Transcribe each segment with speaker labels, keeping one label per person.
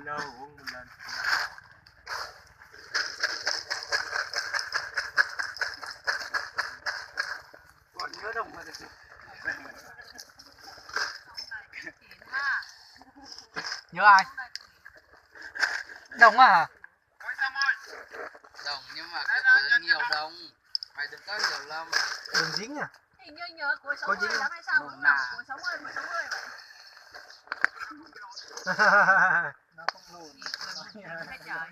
Speaker 1: đâu uống một lần. Còn nhớ đồng mà
Speaker 2: nhớ ai? Đồng à?
Speaker 3: Đồng nhưng mà đừng nhiều đồng, mày đừng có hiểu lầm.
Speaker 2: Đừng dính à?
Speaker 4: Hình như nhớ cuối 60 lắm hay sao? Lúc nào cuối 60 mà 60 vậy?
Speaker 2: Nó không lùn.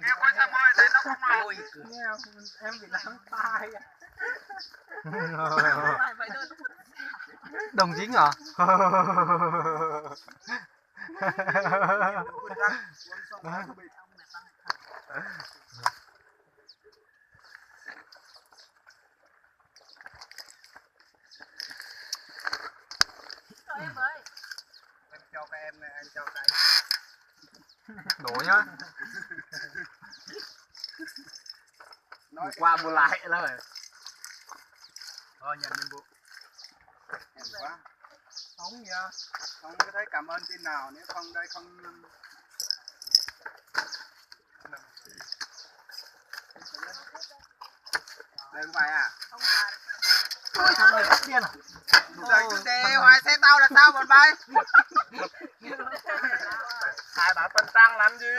Speaker 1: nghe quay xem ơi, thấy nó không lùn.
Speaker 2: Nghe em bị lắng tai. Đồng dính à?
Speaker 4: Em ơi.
Speaker 1: Em cho các em này, anh cho các anh.
Speaker 2: Đổ nhá.
Speaker 1: Nói qua mua lại đó rồi. Thôi nhận nhiệm vụ. Em quá.
Speaker 2: Không nha.
Speaker 1: Không có thấy cảm ơn tin nào, nếu không đây không. Đây không phải à?
Speaker 4: Không phải.
Speaker 2: Ôi thằng này phát điên à?
Speaker 1: Trời cứ đè hoài xe tao là sao bọn bay? Hai bà phân tăng làm gì?